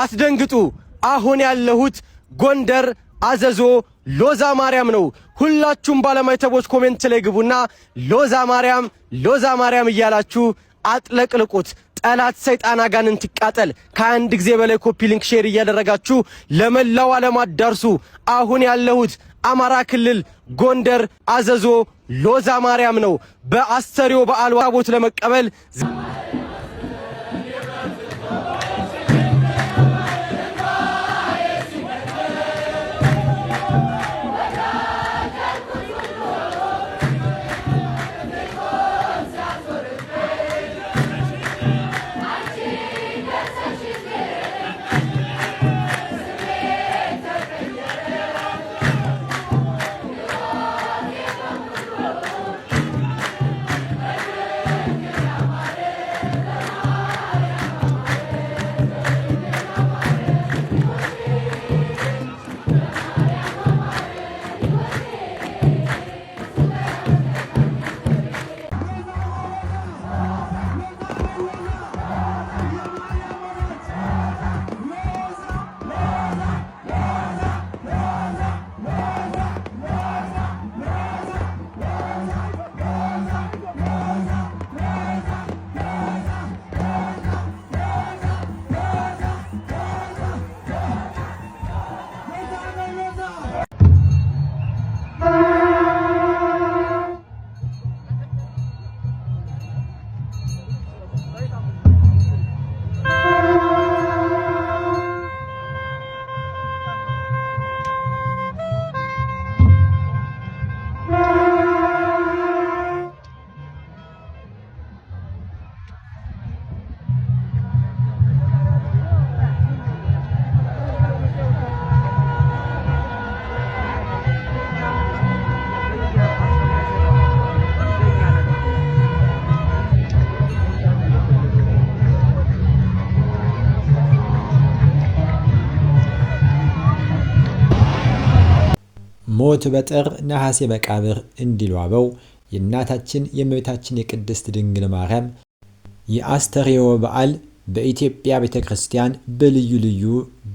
አስደንግጡ አሁን ያለሁት ጎንደር አዘዞ ሎዛ ማርያም ነው። ሁላችሁም ባለማይተቦች ኮሜንት ላይ ግቡና ሎዛ ማርያም እያላችሁ አጥለቅልቁት። ጠላት ሰይጣን አጋንንት ይቃጠል። ከአንድ ጊዜ በላይ ኮፒ ሊንክ ሼር እያደረጋችሁ ለመላው ዓለም አዳርሱ። አሁን ያለሁት አማራ ክልል ጎንደር አዘዞ ሎዛ ማርያም ነው። በአስተሪዮ በዓል ታቦት ለመቀበል ሞት በጥር ነሐሴ በቃብር እንዲሉ አበው የእናታችን የእመቤታችን የቅድስት ድንግል ማርያም የአስተርዮ በዓል በኢትዮጵያ ቤተክርስቲያን በልዩ ልዩ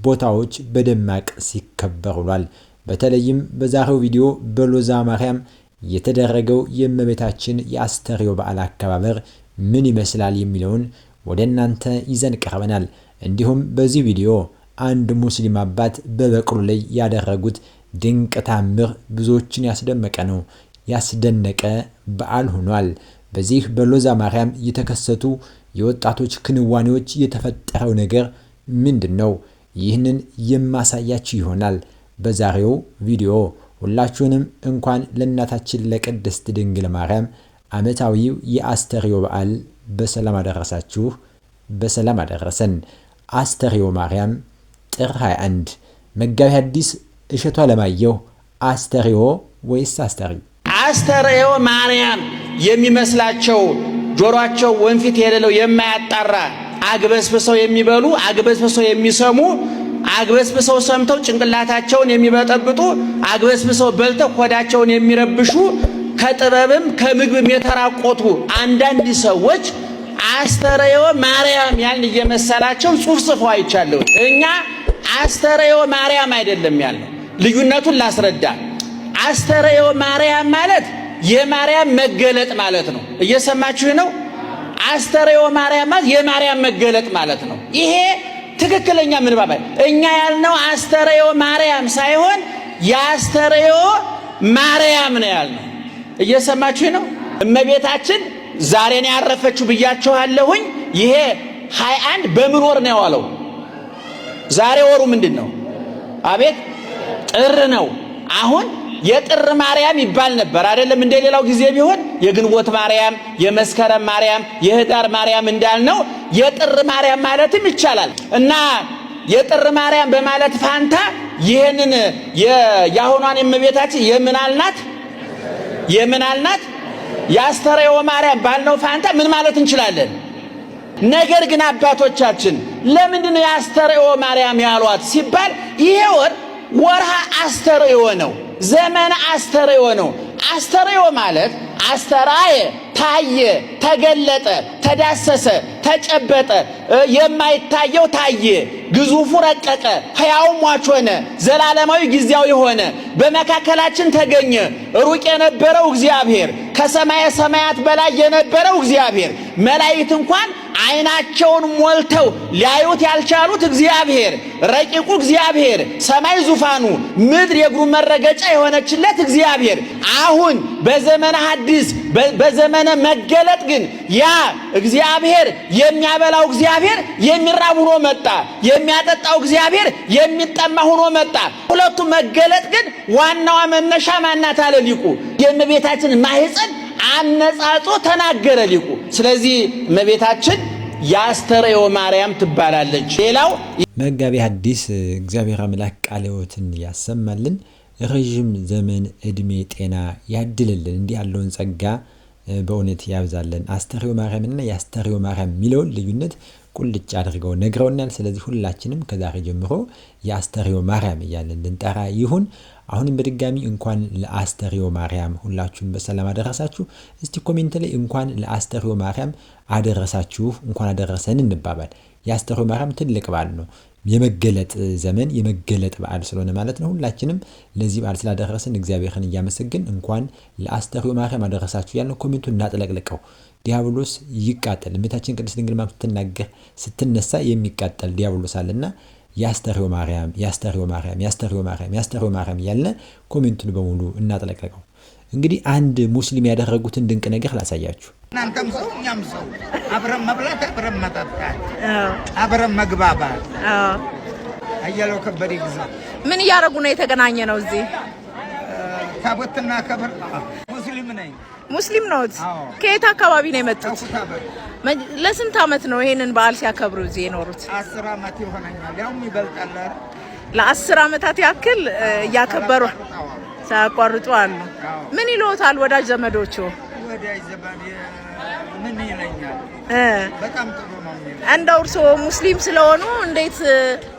ቦታዎች በደማቅ ሲከበር ውሏል። በተለይም በዛሬው ቪዲዮ በሎዛ ማርያም የተደረገው የእመቤታችን የአስተርዮ በዓል አከባበር ምን ይመስላል የሚለውን ወደ እናንተ ይዘን ቀርበናል። እንዲሁም በዚህ ቪዲዮ አንድ ሙስሊም አባት በበቅሉ ላይ ያደረጉት ድንቅ ታምር ብዙዎችን ያስደመቀ ነው። ያስደነቀ በዓል ሆኗል። በዚህ በሎዛ ማርያም የተከሰቱ የወጣቶች ክንዋኔዎች የተፈጠረው ነገር ምንድነው? ይህንን የማሳያችሁ ይሆናል በዛሬው ቪዲዮ። ሁላችሁንም እንኳን ለእናታችን ለቅድስት ድንግል ማርያም ዓመታዊው የአስተርዮ በዓል በሰላም አደረሳችሁ፣ በሰላም አደረሰን። አስተርዮ ማርያም ጥር 21 መጋቢ ሐዲስ እሸቱ አለማየሁ አስተርዮ ወይስ አስተርዮ? አስተርዮ ማርያም የሚመስላቸው ጆሮአቸው ወንፊት የሌለው የማያጣራ አግበስብሰው የሚበሉ አግበስብሰው የሚሰሙ አግበስብሰው ሰምተው ጭንቅላታቸውን የሚበጠብጡ አግበስብሰው በልተው ሆዳቸውን የሚረብሹ ከጥበብም ከምግብም የተራቆቱ አንዳንድ ሰዎች አስተርዮ ማርያም ያልን እየመሰላቸው ጽሑፍ ጽፈው አይቻለሁ። እኛ አስተርዮ ማርያም አይደለም ያለው። ልዩነቱን ላስረዳ። አስተርዮ ማርያም ማለት የማርያም መገለጥ ማለት ነው። እየሰማችሁ ነው? አስተርዮ ማርያም ማለት የማርያም መገለጥ ማለት ነው። ይሄ ትክክለኛ ምንባብ። እኛ ያልነው አስተርዮ ማርያም ሳይሆን የአስተርዮ ማርያም ነው ያልነው። እየሰማችሁ ነው? እመቤታችን ዛሬ ነው ያረፈችው ብያችኋለሁኝ። ይሄ 21 በምን ወር ነው የዋለው? ዛሬ ወሩ ምንድነው? አቤት ጥር ነው። አሁን የጥር ማርያም ይባል ነበር አይደለም? እንደሌላው ጊዜ ቢሆን የግንቦት ማርያም፣ የመስከረም ማርያም፣ የህዳር ማርያም እንዳልነው የጥር ማርያም ማለትም ይቻላል። እና የጥር ማርያም በማለት ፋንታ ይሄንን የያሁኗን እመቤታችን የምን አልናት የአስተርዮ ማርያም ባልነው ፋንታ ምን ማለት እንችላለን? ነገር ግን አባቶቻችን ለምንድነው የአስተርዮ ማርያም ያሏት ሲባል ይሄ ወርሃ አስተርዮ ነው። ዘመነ አስተርዮ ነው። አስተርዮ ማለት አስተራየ ታየ፣ ተገለጠ፣ ተዳሰሰ፣ ተጨበጠ፣ የማይታየው ታየ፣ ግዙፉ ረቀቀ፣ ሕያው ሟች ሆነ፣ ዘላለማዊ ጊዜያዊ ሆነ፣ በመካከላችን ተገኘ። ሩቅ የነበረው እግዚአብሔር፣ ከሰማየ ሰማያት በላይ የነበረው እግዚአብሔር፣ መላእክት እንኳን አይናቸውን ሞልተው ሊያዩት ያልቻሉት እግዚአብሔር፣ ረቂቁ እግዚአብሔር፣ ሰማይ ዙፋኑ፣ ምድር የእግሩ መረገጫ የሆነችለት እግዚአብሔር አሁን በዘመነ ሐዲስ በዘመነ መገለጥ ግን ያ እግዚአብሔር የሚያበላው እግዚአብሔር የሚራብ ሆኖ መጣ። የሚያጠጣው እግዚአብሔር የሚጠማ ሆኖ መጣ። ሁለቱ መገለጥ ግን ዋናዋ መነሻ ማናት አለ ሊቁ። የእመቤታችን ማህፀን አነጻጾ ተናገረ ሊቁ። ስለዚህ እመቤታችን የአስተርዮ ማርያም ትባላለች። ሌላው መጋቢ ሐዲስ እግዚአብሔር አምላክ ቃለ ሕይወትን ያሰማልን፣ ረጅም ዘመን እድሜ ጤና ያድልልን፣ እንዲህ ያለውን ጸጋ በእውነት ያብዛልን። አስተርዮ ማርያምና የአስተርዮ ማርያም የሚለውን ልዩነት ቁልጭ አድርገው ነግረውናል። ስለዚህ ሁላችንም ከዛሬ ጀምሮ የአስተርዮ ማርያም እያለን ልንጠራ ይሁን። አሁንም በድጋሚ እንኳን ለአስተርዮ ማርያም ሁላችሁም በሰላም አደረሳችሁ። እስቲ ኮሜንት ላይ እንኳን ለአስተርዮ ማርያም አደረሳችሁ፣ እንኳን አደረሰን እንባባል። የአስተርዮ ማርያም ትልቅ በዓል ነው። የመገለጥ ዘመን የመገለጥ በዓል ስለሆነ ማለት ነው። ሁላችንም ለዚህ በዓል ስላደረሰን እግዚአብሔርን እያመሰግን እንኳን ለአስተርዮ ማርያም አደረሳችሁ ያልነው ኮሜንቱን እናጥለቅልቀው። ዲያብሎስ ይቃጠል። እመቤታችን ቅድስት ድንግል ማርያም ስትናገር ስትነሳ የሚቃጠል ዲያብሎስ አለና የአስተርዮ ማርያም የአስተርዮ ማርያም የአስተርዮ ማርያም የአስተርዮ ማርያም ያልነ ኮሜንቱን በሙሉ እናጥለቅልቀው። እንግዲህ አንድ ሙስሊም ያደረጉትን ድንቅ ነገር ላሳያችሁ። እናንተም ሰው እኛም ሰው አብረን መብላት፣ አብረን መጠጣት፣ አብረን መግባባት። አያለው ከበደ ግዛ ምን እያደረጉ ነው የተገናኘ ነው? እዚህ ታቦትና ከበር ሙስሊም ነኝ። ሙስሊም ነዎት? ከየት አካባቢ ነው የመጡት? ለስንት ዓመት ነው ይሄንን በዓል ሲያከብሩ እዚህ የኖሩት? 10 ዓመት ይሆነኛል። ያውም ይበልጣል። ለ10 ዓመታት ያክል እያከበሩ ሳያቋርጡ አሉ። ምን ይሎታል ወዳጅ ዘመዶቹ? ወዳጅ ዘመድ ምን ይለኛል? በጣም ጥሩ ነው። እንደው እርስዎ ሙስሊም ስለሆኑ እንዴት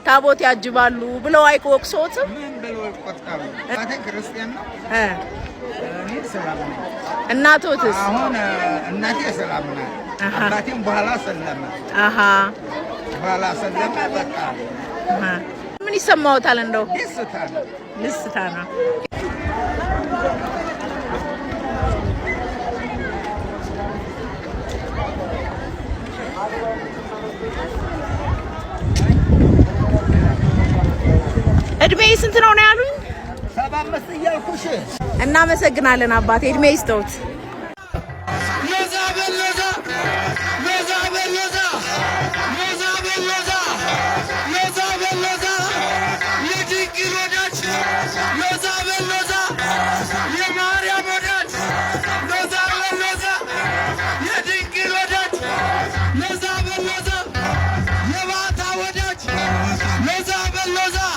ታቦት ያጅባሉ ብለው አይወቅሶትም? ምን ብለው ይቆጣሉ? አተ ክርስቲያን ነው። እኔ ሰላም ነኝ። እናቶትስ? አሁን እናቴ ሰላም ናት። አባቴም በኋላ ሰለመ። በኋላ ሰለመ። በቃ ምን ይሰማዎታል? እንደው ደስታ ነው። እድሜ ስንት ነው ያሉኝ? 75 እያልኩሽ። እናመሰግናለን አባቴ፣ እድሜ ይስጠውት። Loza,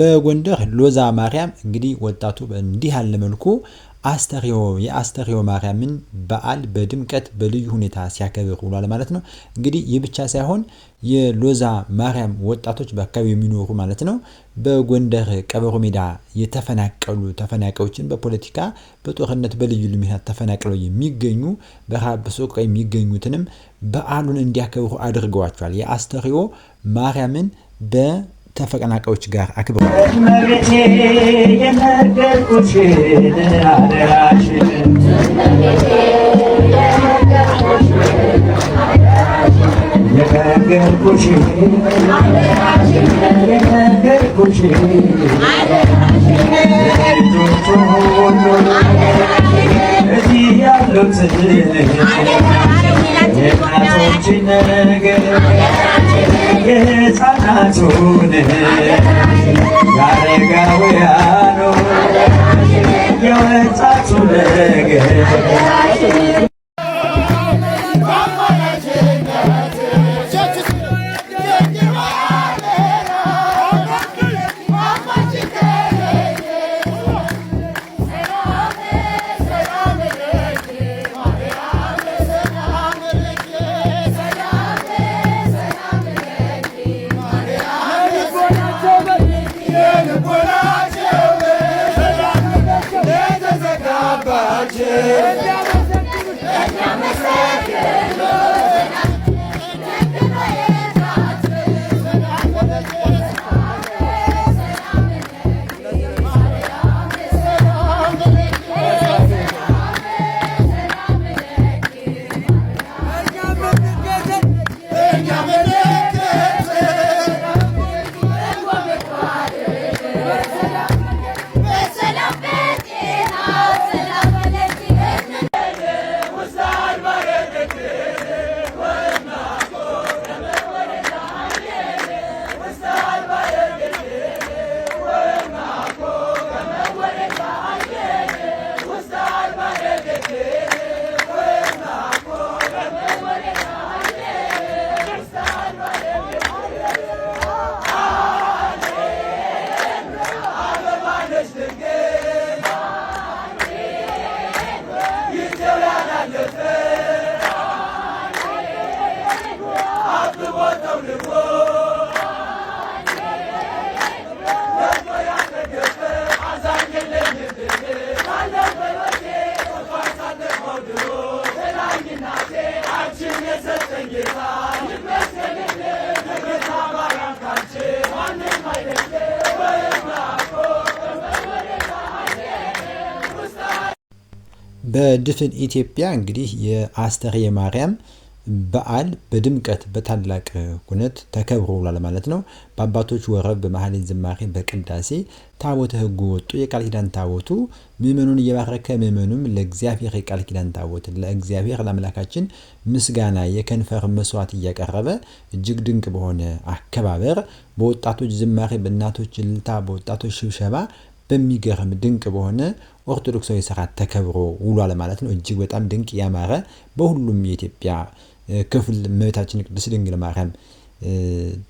በጎንደር ሎዛ ማርያም እንግዲህ ወጣቱ እንዲህ ያለ መልኩ የአስተርዮ ማርያምን በዓል በድምቀት በልዩ ሁኔታ ሲያከብር ውሏል ማለት ነው። እንግዲህ ይህ ብቻ ሳይሆን የሎዛ ማርያም ወጣቶች በአካባቢው የሚኖሩ ማለት ነው በጎንደር ቀበሮ ሜዳ የተፈናቀሉ ተፈናቃዮችን በፖለቲካ በጦርነት በልዩ ምክንያት ተፈናቅለው የሚገኙ በረሃብ በሰቆቃ የሚገኙትንም በዓሉን እንዲያከብሩ አድርገዋቸዋል። የአስተርዮ ማርያምን ተፈናቃዮች ጋር አክብረዋል። የሕፃናቱን ያረጋውያኑ የወጣቱ ነገር በድፍን ኢትዮጵያ እንግዲህ የአስተርዮ ማርያም በዓል በድምቀት በታላቅ ኩነት ተከብሮ ውሏል ማለት ነው። በአባቶች ወረብ በማህሌት ዝማሬ በቅዳሴ ታቦተ ሕጉ ወጡ የቃል ኪዳን ታቦቱ ምእመኑን እየባረከ ምእመኑም ለእግዚአብሔር የቃል ኪዳን ታቦት ለእግዚአብሔር ለአምላካችን ምስጋና የከንፈር መስዋዕት እያቀረበ እጅግ ድንቅ በሆነ አከባበር በወጣቶች ዝማሬ በእናቶች እልልታ በወጣቶች ሽብሸባ በሚገርም ድንቅ በሆነ ኦርቶዶክሳዊ ስርዓት ተከብሮ ውሏል ማለት ነው። እጅግ በጣም ድንቅ ያማረ በሁሉም የኢትዮጵያ ክፍል እመቤታችን ቅድስት ድንግል ማርያም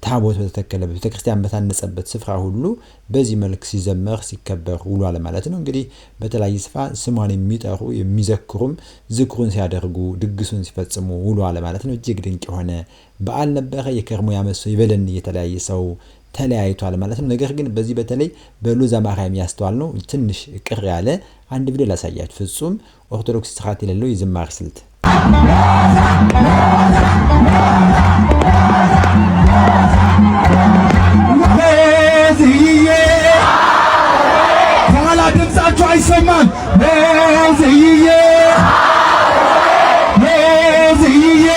ታቦት በተተከለበት ቤተክርስቲያን በታነጸበት ስፍራ ሁሉ በዚህ መልክ ሲዘመር ሲከበር ውሏል ማለት ነው። እንግዲህ በተለያየ ስፍራ ስሟን የሚጠሩ የሚዘክሩም ዝክሩን ሲያደርጉ ድግሱን ሲፈጽሙ ውሏል ማለት ነው። እጅግ ድንቅ የሆነ በዓል ነበረ። የከርሞ ያመሰው ይበለን የተለያየ ሰው ተለያይቷል ማለት ነው። ነገር ግን በዚህ በተለይ በሎዛ ማርያም ያስተዋል ነው ትንሽ ቅር ያለ አንድ ቪዲዮ ላሳያችሁ። ፍጹም ኦርቶዶክስ ስርዓት የሌለው የዝማሬ ስልት ለዝዬ ከኋላ ድምፃችሁ አይሰማም። ለዝዬ ለዝዬ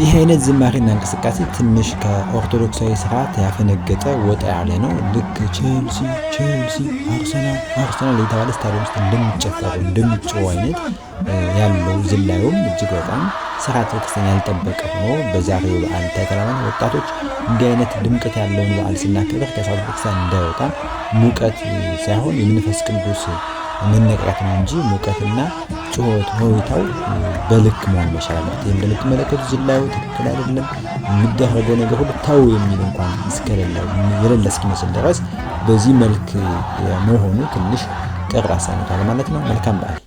ይህ አይነት ዝማሬና እንቅስቃሴ ትንሽ ከኦርቶዶክሳዊ ስርዓት ያፈነገጠ ወጣ ያለ ነው። ልክ ቼልሲ አርሰናል የተባለ ስታዲየም ውስጥ እንደሚጨፈሩ እንደሚጮው አይነት ያለው ዝላዩም እጅግ በጣም ስርዓተ ክርስቲያን ያልጠበቀ ሆኖ በዛሬው በዓል ተከራማን ወጣቶች እንዲህ አይነት ድምቀት ያለውን በዓል ስናከብር ከስርዓተ ክርስቲያን እንዳይወጣ ሙቀት ሳይሆን የመንፈስ ቅዱስ መነቃቃት ነው እንጂ ሙቀትና ጩኸት ሆይታው በልክ መሆን መቻል አለበት። እንደምትመለከቱት ዝላዩ ትክክል አይደለም። የሚደረገው ነገር ሁሉ ተው የሚል እንኳን የሌለ እስኪመስል ድረስ በዚህ መልክ መሆኑ ትንሽ ቅር አሰኝቷል ማለት ነው። መልካም በዓል።